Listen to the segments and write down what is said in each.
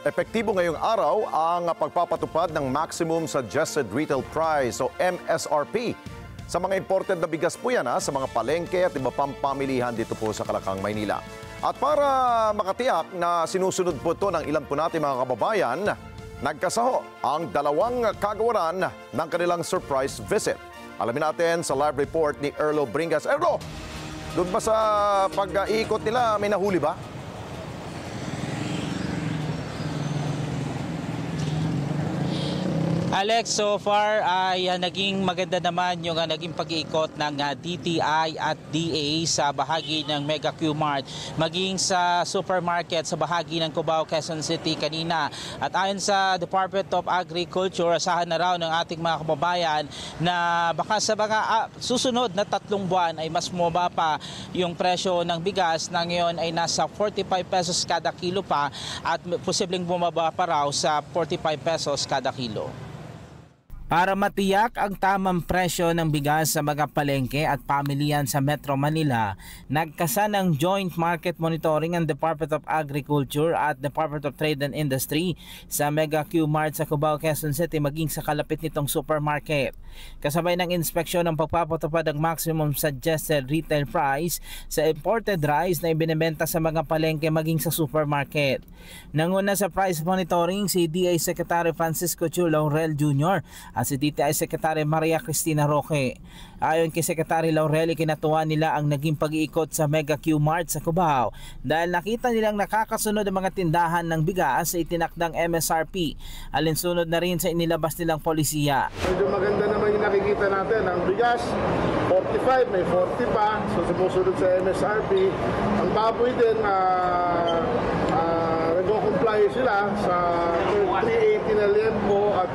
Epektibo ngayong araw ang pagpapatupad ng Maximum Suggested Retail Price o MSRP. Sa mga imported na bigas po yan sa mga palengke at iba pang pamilihan dito po sa Calacang, Maynila. At para makatiyak na sinusunod po ito ng ilan po natin mga kababayan, nagkasaho ang dalawang kagawaran ng kanilang surprise visit. Alamin natin sa live report ni Erlo Bringas. Erlo, doon ba sa pag-iikot nila may nahuli ba? Alex, so far ay naging maganda naman yung naging pag-iikot ng DTI at DA sa bahagi ng Mega Q-Mart, maging sa supermarket sa bahagi ng Cubao, Quezon City kanina. At ayon sa Department of Agriculture, asahan na raw ng ating mga kababayan na baka sa mga susunod na 3 buwan ay mas bumaba pa yung presyo ng bigas na ngayon ay nasa 45 pesos kada kilo pa at posibleng bumaba pa raw sa 45 pesos kada kilo. Para matiyak ang tamang presyo ng bigas sa mga palengke at pamilihan sa Metro Manila, nagkasa ng Joint Market Monitoring ang Department of Agriculture at Department of Trade and Industry sa Mega Q-Mart sa Cubao, Quezon City maging sa kalapit nitong supermarket. Kasabay ng inspeksyon ng pagpapatupad ng Maximum Suggested Retail Price sa imported rice na ibinebenta sa mga palengke maging sa supermarket. Nanguna sa price monitoring si DA Secretary Francisco Chu Laurel Jr. at si DTI Secretary Maria Cristina Roque. Ayon kay Secretary Laurel, ikinatuwa nila ang naging pag-iikot sa Mega Q-Mart sa Cubao dahil nakita nilang nakakasunod ang mga tindahan ng bigas sa itinakdang MSRP. Alinsunod na rin sa inilabas nilang polisiya. Medyo maganda naman yung nakikita natin. Ang bigas, 45, may 40 pa. So sumusunod sa MSRP. Ang baboy din, nag-comply sila sa 380 na lempo at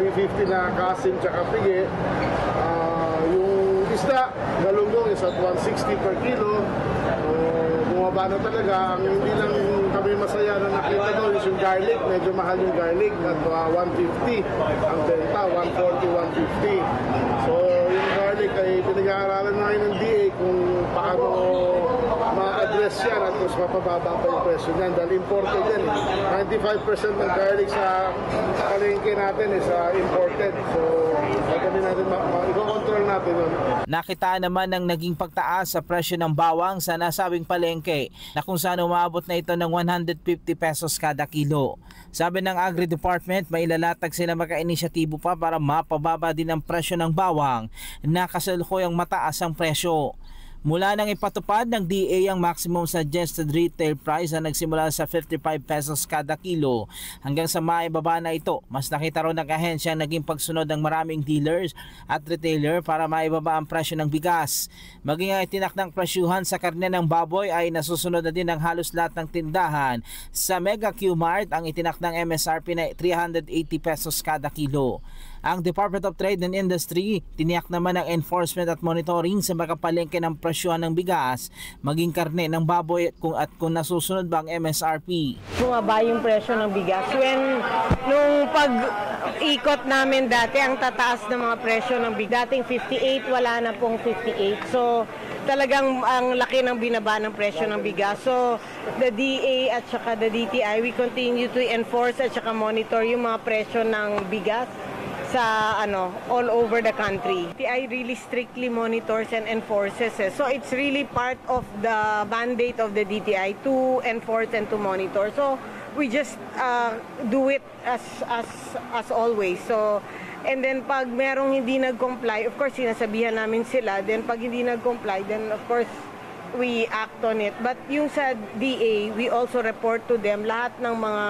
350 na kasim tsaka pigi. Yung isda, galunggong is at 160 per kilo. Bumaba na talaga. Ang hindi lang kami masaya na nakita doon is yung garlic. Medyo mahal yung garlic at 150. Ang benta, 140, 150. So yung garlic ay pinag-aaralan na ng DA kung paano ma-address yan at mas mapababa pa yung presyo niyan. Dahil imported yan. 95% ng garlic sa palengke natin is imported. So gagawin natin, i-control natin yun. Nakita naman ng naging pagtaas sa presyo ng bawang sa nasabing palengke na kung saan umabot na ito ng 150 pesos kada kilo. Sabi ng Agri Department, may ilalatag sila maka-inisyatibo pa para mapababa din ang presyo ng bawang na kasalukuyang mataas ang presyo. Mula nang ipatupad ng DA ang Maximum Suggested Retail Price na nagsimula sa 55 pesos kada kilo hanggang sa maibaba na ito, mas nakita rin ng ahensya naging pagsunod ng maraming dealers at retailer para maibaba ang presyo ng bigas. Maging ang itinakdang presyuhan sa karne ng baboy ay nasusunod na din ng halos lahat ng tindahan. Sa Mega Q-Mart, ang itinakdang MSRP na 380 pesos kada kilo. Ang Department of Trade and Industry, tiniyak naman ang enforcement at monitoring sa mga palengke ng presyuhan ng bigas, maging karne ng baboy at kung nasusunod ba ang MSRP. Bumaba yung presyo ng bigas. Nung pag-ikot namin dati, ang tataas ng mga presyo ng bigas, dating 58, wala na pong 58. So talagang ang laki ng binaba ng presyo ng bigas. So the DA at saka the DTI, we continue to enforce at saka monitor yung mga presyo ng bigas sa all over the country. DTI really strictly monitors and enforces. So it's really part of the mandate of the DTI to enforce and to monitor. So we just do it as always. So and then pag merong hindi nag-comply, of course sinasabihan namin sila. Then pag hindi nag-comply, then of course we act on it. But yung sa DA, we also report to them lahat ng mga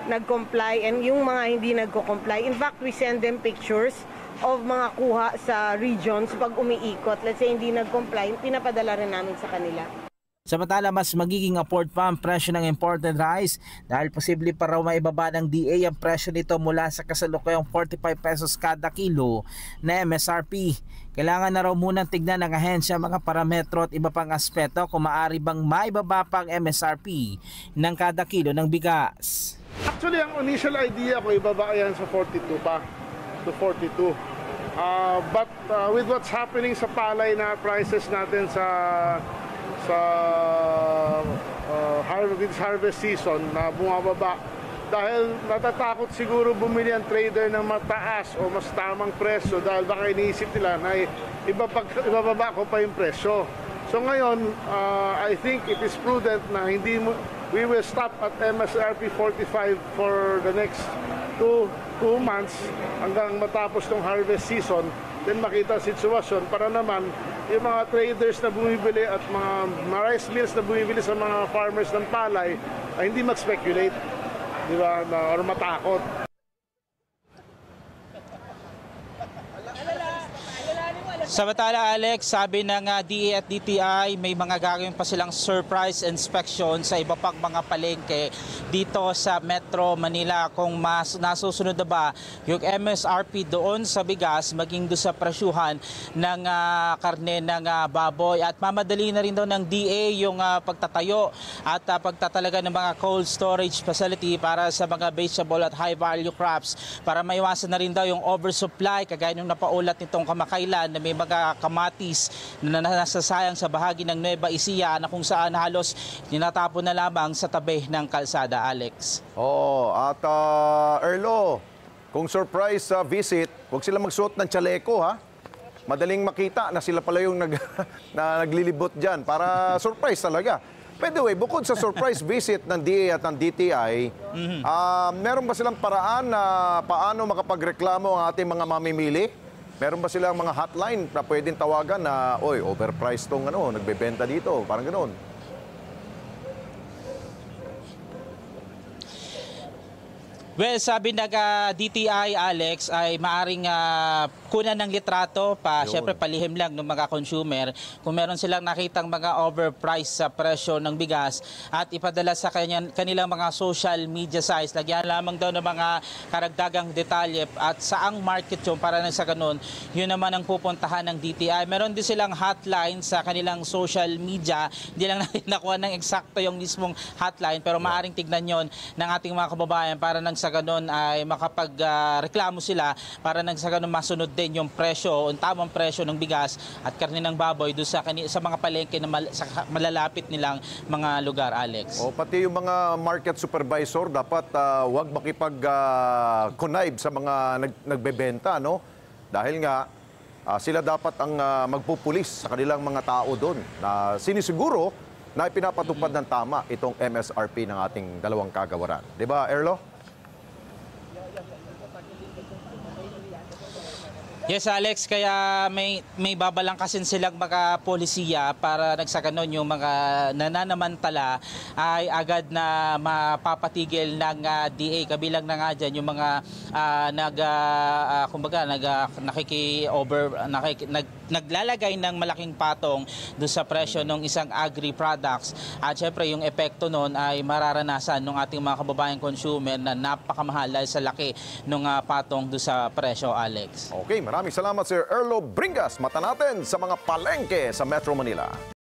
nag-comply and yung mga hindi nag-comply. In fact, we send them pictures of mga kuha sa regions pag umiikot. Let's say hindi nag-comply, pinapadala rin namin sa kanila. Samantala, mas magiging upward pa ang presyo ng imported rice dahil posible pa raw maibaba ng DA ang presyo nito mula sa kasalukuyang 45 pesos kada kilo na MSRP. Kailangan na raw munang tignan ng ahensya mga parametro at iba pang aspeto kung maaari bang maibaba pa ang MSRP ng kada kilo ng bigas. Actually, ang initial idea ko ibaba yan sa 42 pa, to 42. But with what's happening sa palay na prices natin sa harvest season na bumababa, dahil natatakot siguro bumili ang trader ng mataas o mas tamang presyo dahil baka iniisip nila na ibababa ko pa yung presyo. So ngayon, I think it is prudent na we will stop at MSRP 45 for the next 2 months hanggang matapos ng harvest season. Then makita ang sitwasyon para naman yung mga traders na bumibili at mga rice mills na bumibili sa mga farmers ng palay ay hindi mag-speculate, di ba, or matakot. Samantala, Alex, sabi ng DA at DTI, may mga gagawin pa silang surprise inspection sa iba pang mga palengke dito sa Metro Manila kung nasusunod na ba yung MSRP doon sa bigas maging doon sa presyuhan ng karne ng baboy. At mamadali na rin daw ng DA yung pagtatayo at pagtatalaga ng mga cold storage facility para sa mga vegetable at high value crops para maiwasan na rin daw yung oversupply kagaya nung napaulat nitong kamakailan na may mga kamatis na nasasayang sa bahagi ng Nueva Ecija na kung saan halos tinatapon na lamang sa tabi ng kalsada, Alex. At Erlo, kung surprise visit, huwag sila magsuot ng tsaleko, ha? Madaling makita na sila pala yung na naglilibot dyan para surprise talaga. By the way, bukod sa surprise visit ng DA at ng DTI, meron ba silang paraan na paano makapagreklamo ang ating mga mamimili? Meron ba silang mga hotline na pwedeng tawagan na, oy, overpriced tong nagbebenta dito, parang ganoon? Well, sabi ng DTI, Alex, ay maaring kunan ng litrato pa, syempre palihim lang ng mga consumer kung meron silang nakitang mga overpriced sa presyo ng bigas at ipadala sa kanilang mga social media sites. Lagyan lamang daw ng mga karagdagang detalye at saang market yun para sa ganun, yun naman ang pupuntahan ng DTI. Meron din silang hotline sa kanilang social media. Hindi lang natin nakuha ng eksakto yung mismong hotline pero maaring tignan yon ng ating mga kababayan para nang sa ganun ay makapagreklamo sila para nang sa ganun masunod din yung presyo, yung tamang presyo ng bigas at karne ng baboy doon sa mga palengke na sa malalapit nilang mga lugar, Alex. O pati yung mga market supervisor dapat wag makipag-connive sa mga nagbebenta, no? Dahil nga sila dapat ang magpupulis sa kanilang mga tao doon na sinisiguro na ipinapatupad ng tama itong MSRP ng ating dalawang kagawaran. 'Di ba, Erlo? Yes, Alex, kaya may babalang kasi silang mga polisiya para nagsaganon yung mga nananamantala ay agad na mapapatigil ng DA. Kabilang na nga dyan yung mga naglalagay ng malaking patong doon sa presyo ng isang agri-products. At syempre yung epekto nun ay mararanasan ng ating mga kababayang consumer na napakamahal dahil sa laki ng patong doon sa presyo, Alex. Okay, maraming salamat Sir Erlo Bringas. Mata natin sa mga palengke sa Metro Manila.